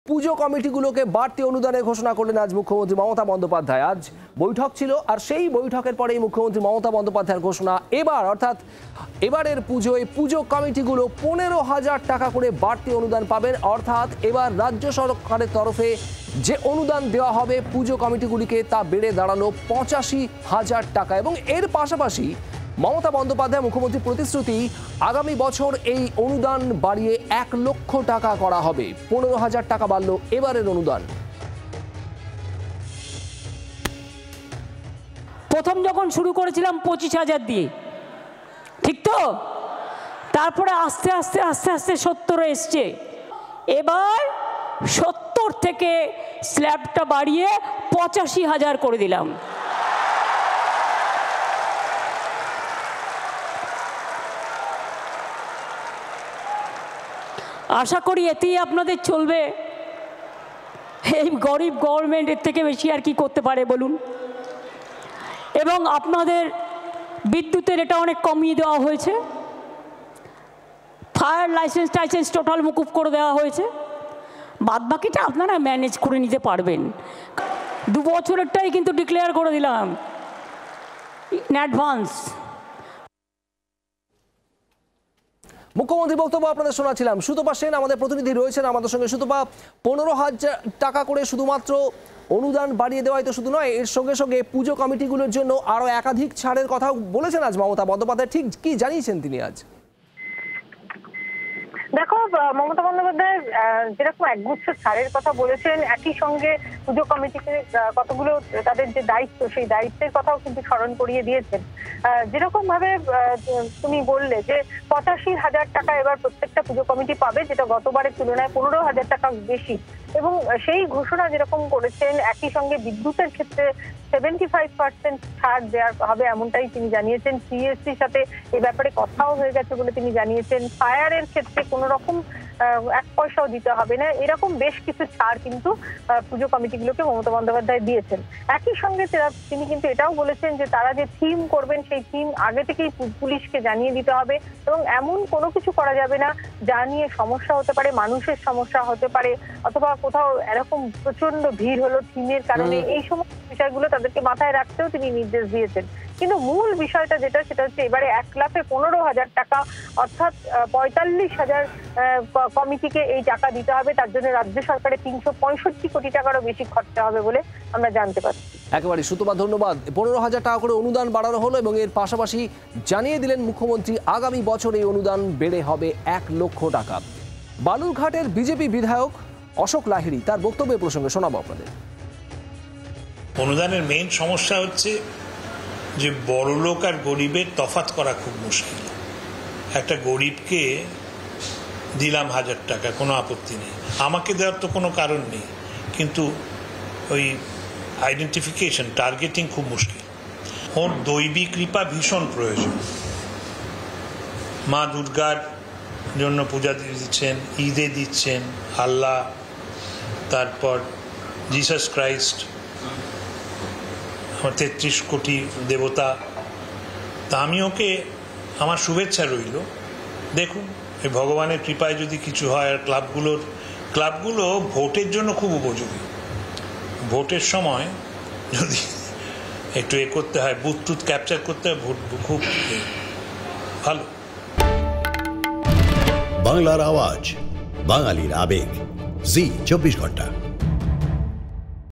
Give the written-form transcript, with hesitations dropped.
পুজো কমিটিগুলোকে বাড়তি অনুদানের ঘোষণা করলেন আজ মুখ্যমন্ত্রী মমতা বন্দ্যোপাধ্যায়। আজ বৈঠক ছিল, আর সেই বৈঠকের পরেই মুখ্যমন্ত্রী মমতা বন্দ্যোপাধ্যায়ের ঘোষণা, এবারের পুজোয় পুজো কমিটিগুলো 15,000 টাকা করে বাড়তি অনুদান পাবেন। অর্থাৎ এবার রাজ্য সরকারের তরফে যে অনুদান দেওয়া হবে পুজো কমিটিগুলিকে তা বেড়ে দাঁড়ালো 85,000 টাকা। এবং এর পাশাপাশি মমতা বন্দ্যোপাধ্যায় মুখ্যমন্ত্রীর প্রতিশ্রুতি, আগামী বছর এই অনুদান বাড়িয়ে 1 লক্ষ টাকা করা হবে। 15,000 টাকা বাড়ল এবারের অনুদান। প্রথম যখন শুরু করেছিলাম 25,000 দিয়ে, ঠিক তো? তারপরে আস্তে আস্তে আস্তে আস্তে 70 এসছে। এবার 70 থেকে স্ল্যাবটা বাড়িয়ে 85,000 করে দিলাম। আশা করি এতেই আপনাদের চলবে। এই গরিব গভর্নমেন্টের থেকে বেশি আর কি করতে পারে বলুন? এবং আপনাদের বিদ্যুতের এটা অনেক কমিয়ে দেওয়া হয়েছে, ফায়ার লাইসেন্স টোটাল মুকুব করে দেওয়া হয়েছে। বাদবাকিটা আপনারা ম্যানেজ করে নিতে পারবেন। 2 বছরেরটাই কিন্তু ডিক্লেয়ার করে দিলাম ইন অ্যাডভান্স। মুখ্যমন্ত্রী বক্তব্য আপনাদের শোনাচ্ছিলাম। সুতপা সেন আমাদের প্রতিনিধি রয়েছেন আমাদের সঙ্গে। সুতপা, 15,000 টাকা করে শুধুমাত্র অনুদান বাড়িয়ে দেওয়াই তো শুধু নয়, এর সঙ্গে সঙ্গে পুজো কমিটিগুলোর জন্য আরো একাধিক ছাড়ের কথা বলেছেন আজ মমতা বন্দ্যোপাধ্যায়। ঠিক কি জানিয়েছেন তিনি আজ? দেখো, মমতা বন্দ্যোপাধ্যায় যেরকম একগুচ্ছ ছাড়ের কথা বলেছেন, একই সঙ্গে পুজো কমিটিকে কতগুলো তাদের যে দায়িত্ব, সেই দায়িত্বের কথাও কিন্তু স্মরণ করিয়ে দিয়েছেন। যেরকম ভাবে তুমি বললে যে 85,000 টাকা এবার প্রত্যেকটা পুজো কমিটি পাবে, যেটা গতবারের তুলনায় 15,000 টাকা বেশি। এবং সেই ঘোষণা যেরকম করেছেন, একই সঙ্গে বিদ্যুতের ক্ষেত্রে 75% ছাড় দেওয়া হবে এমনটাই তিনি জানিয়েছেন। সিএসসির সাথে এই ব্যাপারে কথাও হয়ে গেছে বলে তিনি জানিয়েছেন। ফায়ারের ক্ষেত্রে কোনো রকম 1 পয়সাও দিতে হবে না, এরকম বেশ কিছু ছাড় কিন্তু পুজো কমিটিগুলোকে মমতা বন্দ্যোপাধ্যায় দিয়েছেন। একই সঙ্গে তিনি কিন্তু এটাও বলেছেন যে তারা যে থিম করবেন সেই থিম আগে থেকেই পুলিশকে জানিয়ে দিতে হবে, এবং এমন কোনো কিছু করা যাবে না যা নিয়ে সমস্যা হতে পারে, মানুষের সমস্যা হতে পারে, অথবা কোথাও এরকম প্রচন্ড ভিড় হলো থিমের কারণে। এই সমস্ত বিষয়গুলো তাদেরকে মাথায় রাখতেও তিনি নির্দেশ দিয়েছেন। কিন্তু মূল বিষয়টা যেটা, সেটা হচ্ছে এবারে 1,15,000 টাকা, অর্থাৎ 45,000 কমিটিকে এই টাকা দিতে হবে। তার জন্য রাজ্য সরকারের 365 কোটি টাকারও বেশি খরচা হবে বলে আমরা জানতে পারছি। একেবারে সুতপা, ধন্যবাদ। 15,000 টাকা করে অনুদান বাড়ানো হলো এবং এর পাশাপাশি জানিয়ে দিলেন মুখ্যমন্ত্রী আগামী বছর এই অনুদান বেড়ে হবে 1 লক্ষ টাকা। বালুরঘাটের বিজেপি বিধায়ক অশোক লাহিড়ী তার বক্তব্যের প্রসঙ্গে শোনাবো আপনাদের। অনুদানের মেইন সমস্যা হচ্ছে যে বড়লোক আর গরিবের তফাৎ করা খুব মুশকিল। একটা গরিবকে দিলাম 1,000 টাকা, কোনো আপত্তি নেই, আমাকে দেওয়ার তো কোনো কারণ নেই, কিন্তু ওই আইডেন্টিফিকেশন, টার্গেটিং খুব মুশকিল। ওর দৈবিক কৃপা ভীষণ প্রয়োজন। মা দুর্গার জন্য পূজা দিচ্ছেন, ঈদে দিচ্ছেন, আল্লাহ, তারপর জিসাস ক্রাইস্ট, 33 কোটি দেবতা। তা আমি ওকে আমার শুভেচ্ছা রইল। দেখুন, এই ভগবানের কৃপায় যদি কিছু হয়। আর ক্লাবগুলো ভোটের জন্য খুব উপযোগী। ভোটের সময় যদি একটু করতে হয়, বুথ টুথ ক্যাপচার করতে হয়, ভোট খুব ভালো। বাংলার আওয়াজ, বাঙালির আবেগ, জি 24 ঘন্টা।